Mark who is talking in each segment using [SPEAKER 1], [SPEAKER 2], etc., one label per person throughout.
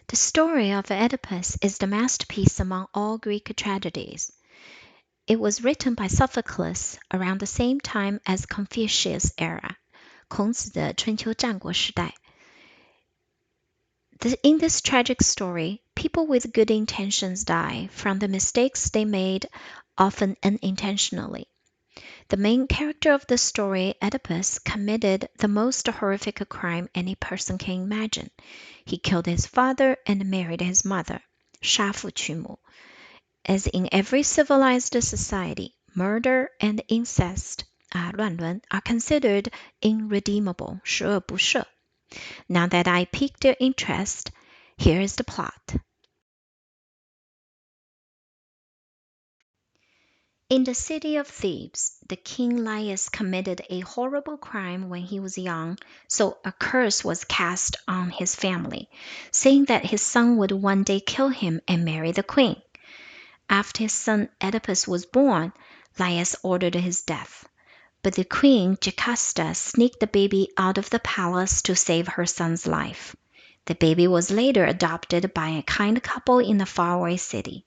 [SPEAKER 1] The story of Oedipus is the masterpiece among all Greek tragedies. It was written by Sophocles around the same time as Confucius' era, 孔子的春秋战国时代. In this tragic story, people with good intentions die from the mistakes they made, often unintentionally. The main character of the story, Oedipus, committed the most horrific crime any person can imagine. He killed his father and married his mother, 杀父娶母. As in every civilized society, murder and incest, 乱伦, are considered irredeemable, 十恶不赦. Now that I piqued your interest, here is the plot. In the city of Thebes, the king Laius committed a horrible crime when he was young, so a curse was cast on his family, saying that his son would one day kill him and marry the queen. After his son Oedipus was born, Laius ordered his death. But the queen Jocasta sneaked the baby out of the palace to save her son's life. The baby was later adopted by a kind couple in a faraway city.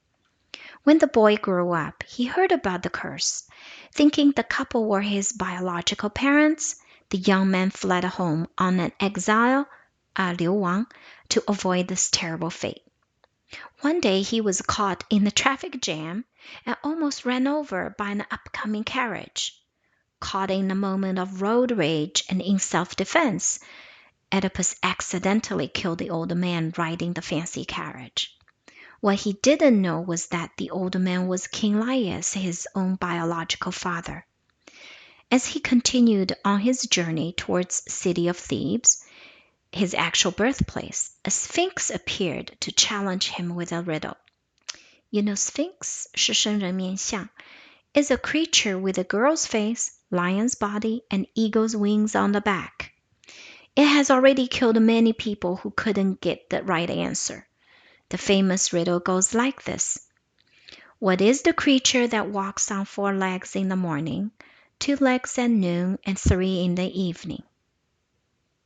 [SPEAKER 1] When the boy grew up, he heard about the curse. Thinking the couple were his biological parents, the young man fled home on an exile, 流亡, to avoid this terrible fate. One day he was caught in a traffic jam and almost ran over by an upcoming carriage. Caught in a moment of road rage and in self-defense, Oedipus accidentally killed the old man riding the fancy carriage. What he didn't know was that the old man was King Laius, his own biological father. As he continued on his journey towards the city of Thebes, his actual birthplace, a sphinx appeared to challenge him with a riddle. You know, sphinx, 是生人面像, is a creature with a girl's face, lion's body, and eagle's wings on the back. It has already killed many people who couldn't get the right answer. The famous riddle goes like this. What is the creature that walks on 4 legs in the morning, 2 legs at noon, and 3 in the evening?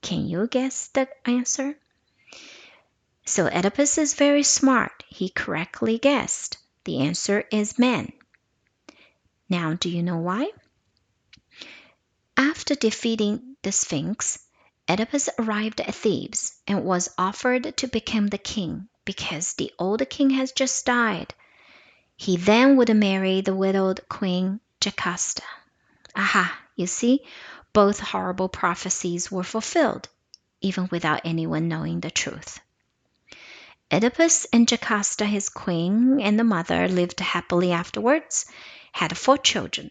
[SPEAKER 1] Can you guess the answer? So Oedipus is very smart. He correctly guessed. The answer is man. Now, do you know why? After defeating the Sphinx, Oedipus arrived at Thebes and was offered to become the king because the old king has just died. He then would marry the widowed queen Jocasta. Aha, you see, both horrible prophecies were fulfilled, even without anyone knowing the truth. Oedipus and Jocasta, his queen and the mother, lived happily afterwards, had 4 children.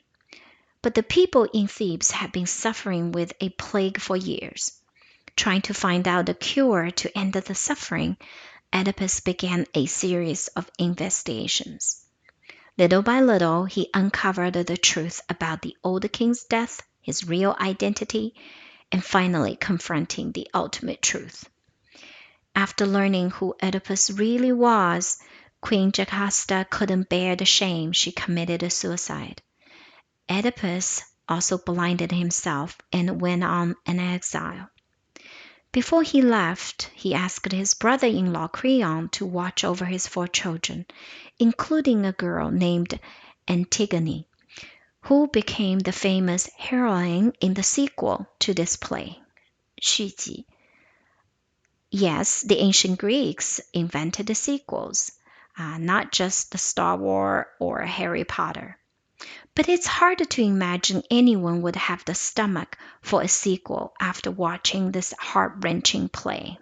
[SPEAKER 1] But the people in Thebes had been suffering with a plague for years. Trying to find out a cure to end the suffering, Oedipus began a series of investigations. Little by little, he uncovered the truth about the old king's death, his real identity, and finally confronting the ultimate truth. After learning who Oedipus really was, Queen Jocasta couldn't bear the shame. She committed suicide. Oedipus also blinded himself and went on an exile. Before he left, he asked his brother-in-law Creon to watch over his 4 children, including a girl named Antigone, who became the famous heroine in the sequel to this play, 续集. Yes, the ancient Greeks invented the sequels, not just the Star Wars or Harry Potter. But it's hard to imagine anyone would have the stomach for a sequel after watching this heart-wrenching play.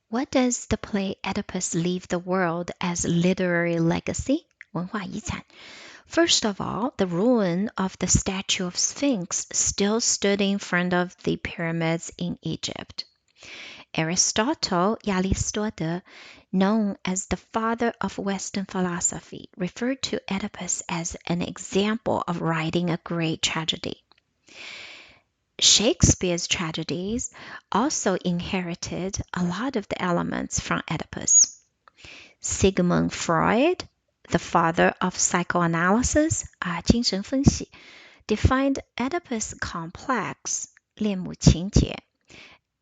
[SPEAKER 1] What does the play Oedipus leave the world as literary legacy? 文化遗产. First of all, the ruin of the statue of Sphinx still stood in front of the pyramids in Egypt. Aristotle, 亚里士多德, known as the father of Western philosophy, referred to Oedipus as an example of writing a great tragedy. Shakespeare's tragedies also inherited a lot of the elements from Oedipus. Sigmund Freud, the father of psychoanalysis, 精神分析, defined Oedipus' complex 恋母情节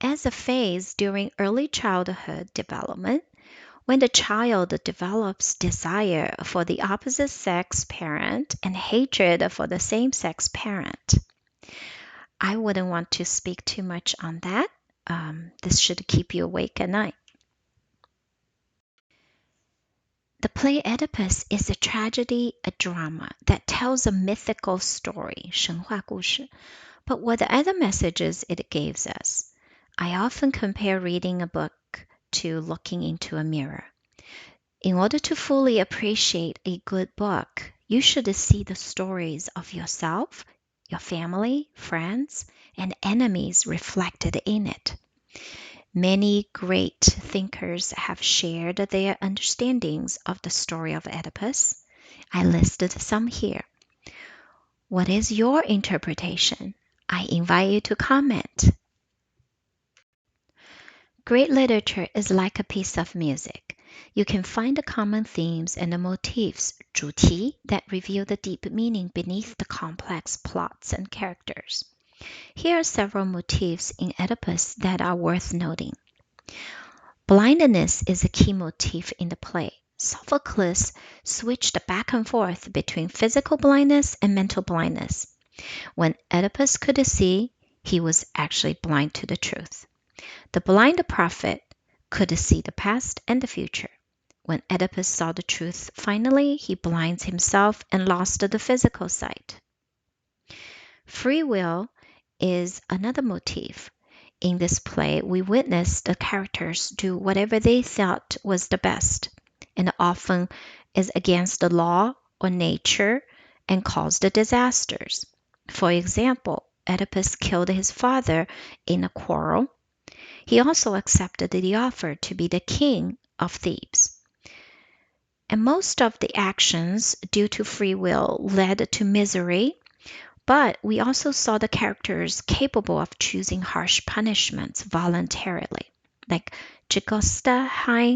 [SPEAKER 1] as a phase during early childhood development, when the child develops desire for the opposite sex parent and hatred for the same sex parent. I wouldn't want to speak too much on that. This should keep you awake at night. The play Oedipus is a tragedy, a drama that tells a mythical story, 神话故事. But what other messages it gives us? I often compare reading a book to looking into a mirror. In order to fully appreciate a good book, you should see the stories of yourself, your family, friends, and enemies reflected in it. Many great thinkers have shared their understandings of the story of Oedipus. I listed some here. What is your interpretation? I invite you to comment. Great literature is like a piece of music. You can find the common themes and the motifs, 主题, that reveal the deep meaning beneath the complex plots and characters. Here are several motifs in Oedipus that are worth noting. Blindness is a key motif in the play. Sophocles switched back and forth between physical blindness and mental blindness. When Oedipus could see, he was actually blind to the truth. The blind prophet could see the past and the future. When Oedipus saw the truth, finally, he blinds himself and lost the physical sight. Free will is another motif. In this play, we witness the characters do whatever they thought was the best, and often is against the law or nature and caused disasters. For example, Oedipus killed his father in a quarrel. He also accepted the offer to be the king of Thebes. And most of the actions due to free will led to misery, but we also saw the characters capable of choosing harsh punishments voluntarily, like Jocasta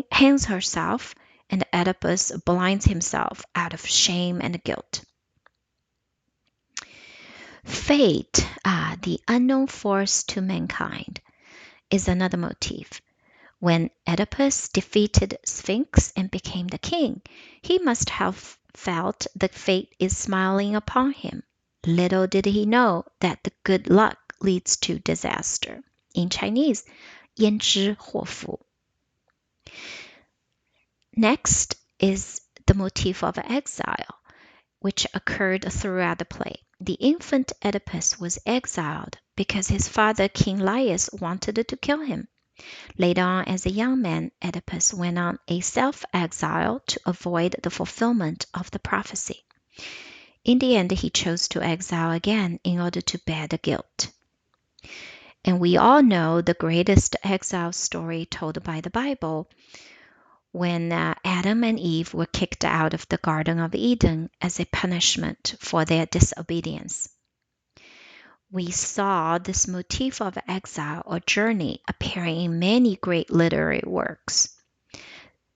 [SPEAKER 1] hangs herself and Oedipus blinds himself out of shame and guilt. Fate, the unknown force to mankind, is another motif. When Oedipus defeated Sphinx and became the king, he must have felt that fate is smiling upon him. Little did he know that the good luck leads to disaster. In Chinese, 焉知祸福. Next is the motif of exile, which occurred throughout the play. The infant Oedipus was exiled because his father, King Laius, wanted to kill him. Later on, as a young man, Oedipus went on a self-exile to avoid the fulfillment of the prophecy. In the end, he chose to exile again in order to bear the guilt. And we all know the greatest exile story told by the Bible, when Adam and Eve were kicked out of the Garden of Eden as a punishment for their disobedience. We saw this motif of exile or journey appearing in many great literary works.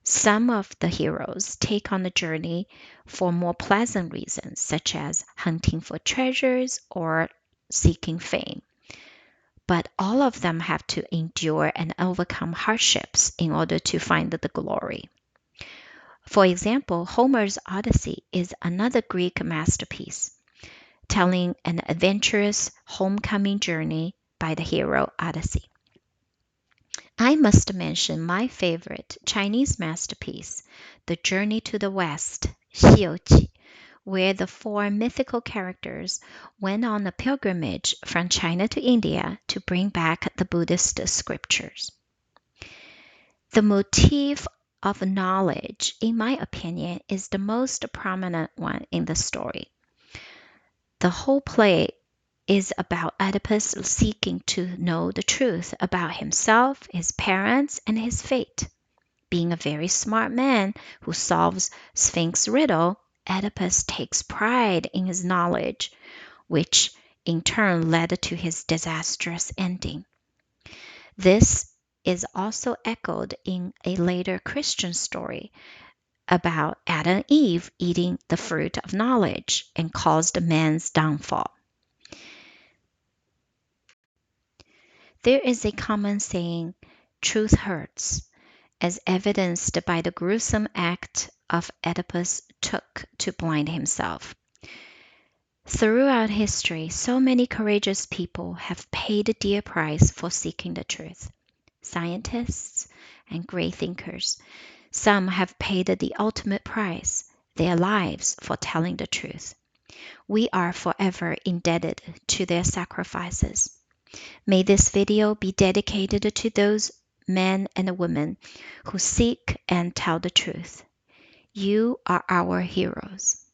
[SPEAKER 1] Some of the heroes take on the journey for more pleasant reasons, such as hunting for treasures or seeking fame. But all of them have to endure and overcome hardships in order to find the glory. For example, Homer's Odyssey is another Greek masterpiece, telling an adventurous homecoming journey by the hero Odyssey. I must mention my favorite Chinese masterpiece, The Journey to the West, 西游记, where the four mythical characters went on a pilgrimage from China to India to bring back the Buddhist scriptures. The motif of knowledge, in my opinion, is the most prominent one in the story. The whole play is about Oedipus seeking to know the truth about himself, his parents, and his fate. Being a very smart man who solves Sphinx riddle, Oedipus takes pride in his knowledge, which in turn led to his disastrous ending. This is also echoed in a later Christian story about Adam and Eve eating the fruit of knowledge and caused man's downfall. There is a common saying, truth hurts, as evidenced by the gruesome act of Oedipus took to blind himself. Throughout history, so many courageous people have paid a dear price for seeking the truth. Scientists and great thinkers. Some have paid the ultimate price, their lives, for telling the truth. We are forever indebted to their sacrifices. May this video be dedicated to those men and women who seek and tell the truth. You are our heroes.